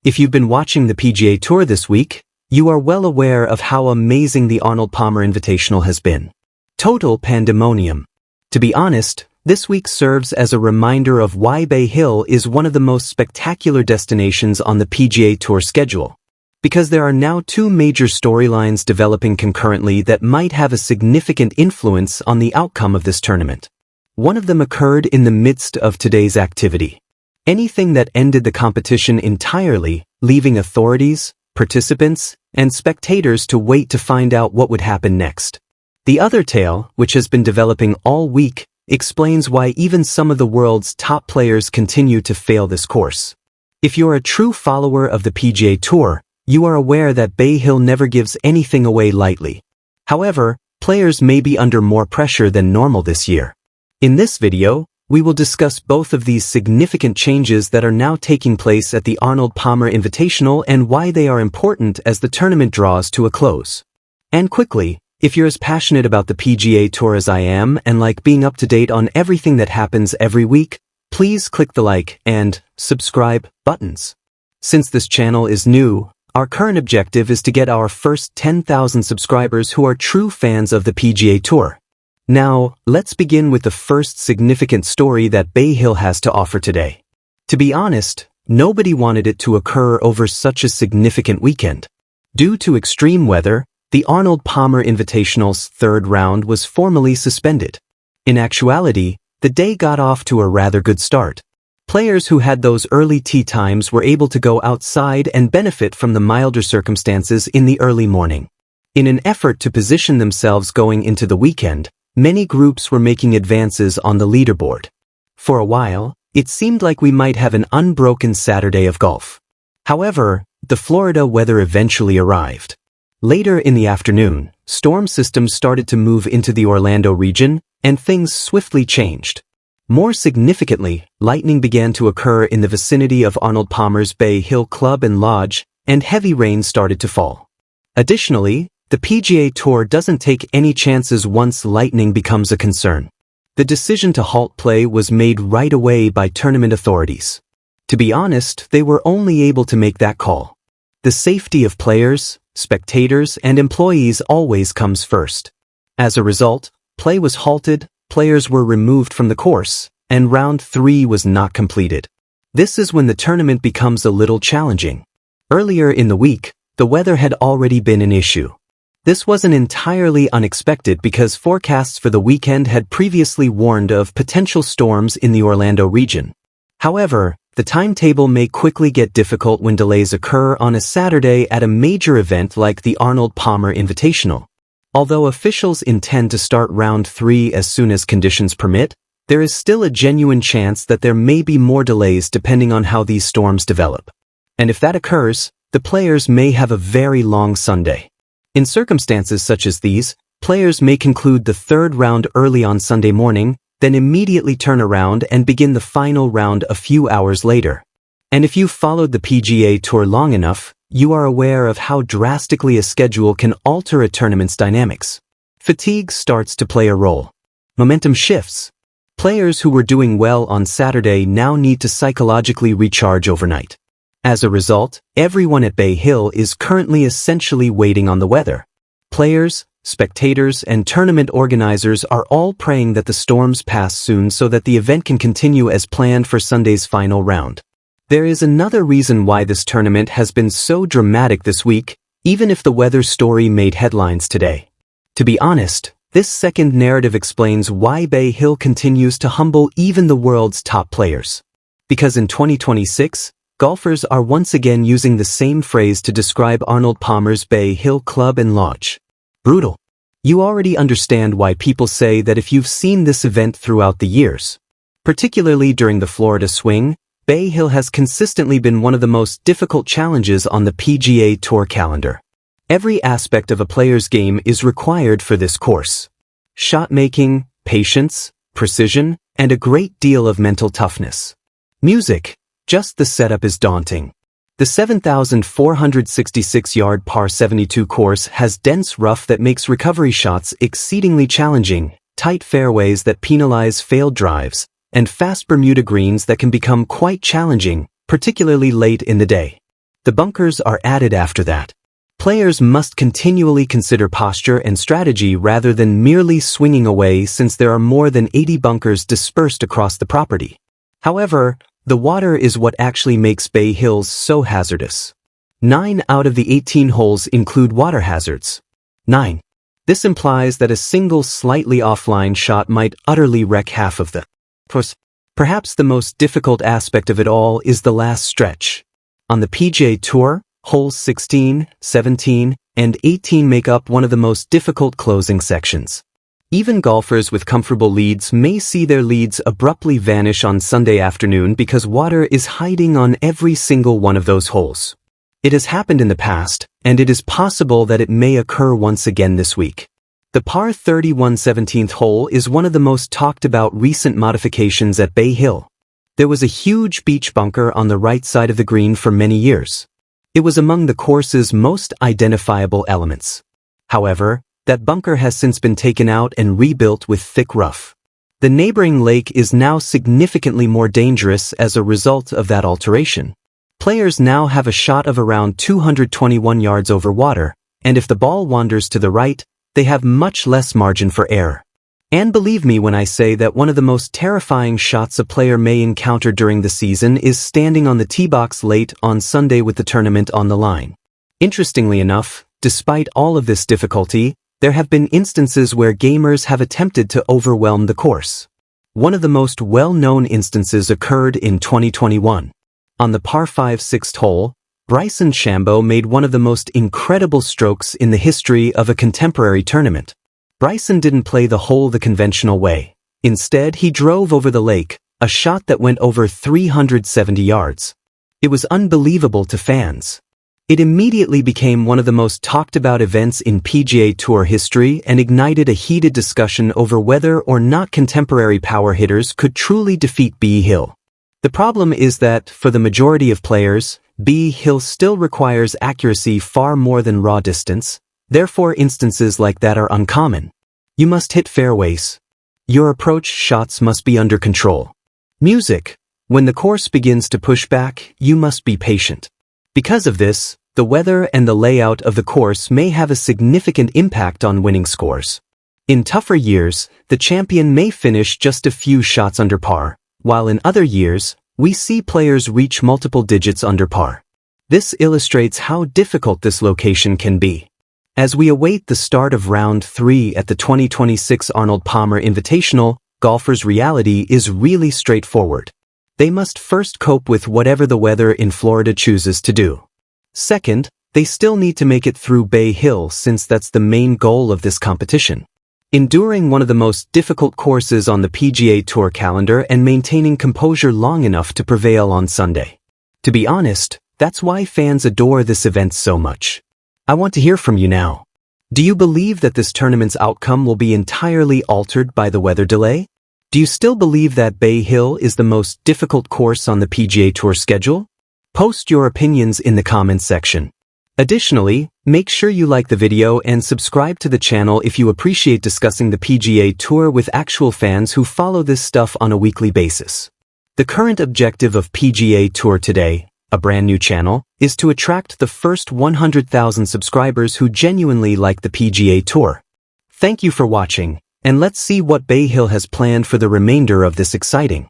If you've been watching the PGA Tour this week, you are well aware of how amazing the Arnold Palmer Invitational has been. Total pandemonium. To be honest, this week serves as a reminder of why Bay Hill is one of the most spectacular destinations on the PGA Tour schedule. Because there are now two major storylines developing concurrently that might have a significant influence on the outcome of this tournament. One of them occurred in the midst of today's activity. Anything that ended the competition entirely, leaving authorities, participants, and spectators to wait to find out what would happen next. The other tale, which has been developing all week, explains why even some of the world's top players continue to fail this course. If you're a true follower of the PGA Tour, you are aware that Bay Hill never gives anything away lightly. However, players may be under more pressure than normal this year. In this video, we will discuss both of these significant changes that are now taking place at the Arnold Palmer Invitational and why they are important as the tournament draws to a close. And quickly, if you're as passionate about the PGA Tour as I am and like being up to date on everything that happens every week, please click the like and subscribe buttons. Since this channel is new, our current objective is to get our first 10,000 subscribers who are true fans of the PGA Tour. Now, let's begin with the first significant story that Bay Hill has to offer today. To be honest, nobody wanted it to occur over such a significant weekend. Due to extreme weather, the Arnold Palmer Invitational's third round was formally suspended. In actuality, the day got off to a rather good start. Players who had those early tee times were able to go outside and benefit from the milder circumstances in the early morning. In an effort to position themselves going into the weekend, many groups were making advances on the leaderboard. For a while, it seemed like we might have an unbroken Saturday of golf. However, the Florida weather eventually arrived. Later in the afternoon, storm systems started to move into the Orlando region, and things swiftly changed. More significantly, lightning began to occur in the vicinity of Arnold Palmer's Bay Hill Club and Lodge, and heavy rain started to fall. Additionally, the PGA Tour doesn't take any chances once lightning becomes a concern. The decision to halt play was made right away by tournament authorities. To be honest, they were only able to make that call. The safety of players, spectators, and employees always comes first. As a result, play was halted, players were removed from the course, and round 3 was not completed. This is when the tournament becomes a little challenging. Earlier in the week, the weather had already been an issue. This wasn't entirely unexpected because forecasts for the weekend had previously warned of potential storms in the Orlando region. However, the timetable may quickly get difficult when delays occur on a Saturday at a major event like the Arnold Palmer Invitational. Although officials intend to start round 3 as soon as conditions permit, there is still a genuine chance that there may be more delays depending on how these storms develop. And if that occurs, the players may have a very long Sunday. In circumstances such as these, players may conclude the third round early on Sunday morning, then immediately turn around and begin the final round a few hours later. And if you've followed the PGA Tour long enough, you are aware of how drastically a schedule can alter a tournament's dynamics. Fatigue starts to play a role. Momentum shifts. Players who were doing well on Saturday now need to psychologically recharge overnight. As a result, everyone at Bay Hill is currently essentially waiting on the weather. Players, spectators, and tournament organizers are all praying that the storms pass soon so that the event can continue as planned for Sunday's final round. There is another reason why this tournament has been so dramatic this week, even if the weather story made headlines today. To be honest, this second narrative explains why Bay Hill continues to humble even the world's top players. Because in 2026, golfers are once again using the same phrase to describe Arnold Palmer's Bay Hill Club and Lodge. Brutal. You already understand why people say that if you've seen this event throughout the years. Particularly during the Florida swing, Bay Hill has consistently been one of the most difficult challenges on the PGA Tour calendar. Every aspect of a player's game is required for this course. Shot making, patience, precision, and a great deal of mental toughness. Music. Just the setup is daunting. The 7,466-yard par 72 course has dense rough that makes recovery shots exceedingly challenging, tight fairways that penalize failed drives, and fast Bermuda greens that can become quite challenging, particularly late in the day. The bunkers are added after that. Players must continually consider posture and strategy rather than merely swinging away, since there are more than 80 bunkers dispersed across the property. However, the water is what actually makes Bay Hills so hazardous. 9 out of the 18 holes include water hazards. 9. This implies that a single slightly offline shot might utterly wreck half of the course. Perhaps the most difficult aspect of it all is the last stretch. On the PGA Tour, holes 16, 17, and 18 make up one of the most difficult closing sections. Even golfers with comfortable leads may see their leads abruptly vanish on Sunday afternoon because water is hiding on every single one of those holes. It has happened in the past, and it is possible that it may occur once again this week. The par 31 17th hole is one of the most talked about recent modifications at Bay Hill. There was a huge beach bunker on the right side of the green for many years. It was among the course's most identifiable elements. However, that bunker has since been taken out and rebuilt with thick rough. The neighboring lake is now significantly more dangerous as a result of that alteration. Players now have a shot of around 221 yards over water, and if the ball wanders to the right, they have much less margin for error. And believe me when I say that one of the most terrifying shots a player may encounter during the season is standing on the tee box late on Sunday with the tournament on the line. Interestingly enough, despite all of this difficulty, there have been instances where gamers have attempted to overwhelm the course. One of the most well-known instances occurred in 2021. On the par 5 6th hole, Bryson DeChambeau made one of the most incredible strokes in the history of a contemporary tournament. Bryson didn't play the hole the conventional way. Instead, he drove over the lake, a shot that went over 370 yards. It was unbelievable to fans. It immediately became one of the most talked about events in PGA Tour history and ignited a heated discussion over whether or not contemporary power hitters could truly defeat Bay Hill. The problem is that, for the majority of players, Bay Hill still requires accuracy far more than raw distance. Therefore, instances like that are uncommon. You must hit fairways. Your approach shots must be under control. Music. When the course begins to push back, you must be patient. Because of this, the weather and the layout of the course may have a significant impact on winning scores. In tougher years, the champion may finish just a few shots under par, while in other years, we see players reach multiple digits under par. This illustrates how difficult this location can be. As we await the start of Round 3 at the 2026 Arnold Palmer Invitational, golfers' reality is really straightforward. They must first cope with whatever the weather in Florida chooses to do. Second, they still need to make it through Bay Hill, since that's the main goal of this competition. Enduring one of the most difficult courses on the PGA Tour calendar and maintaining composure long enough to prevail on Sunday. To be honest, that's why fans adore this event so much. I want to hear from you now. Do you believe that this tournament's outcome will be entirely altered by the weather delay? Do you still believe that Bay Hill is the most difficult course on the PGA Tour schedule? Post your opinions in the comments section. Additionally, make sure you like the video and subscribe to the channel if you appreciate discussing the PGA Tour with actual fans who follow this stuff on a weekly basis. The current objective of PGA Tour Today, a brand new channel, is to attract the first 100,000 subscribers who genuinely like the PGA Tour. Thank you for watching, and let's see what Bay Hill has planned for the remainder of this exciting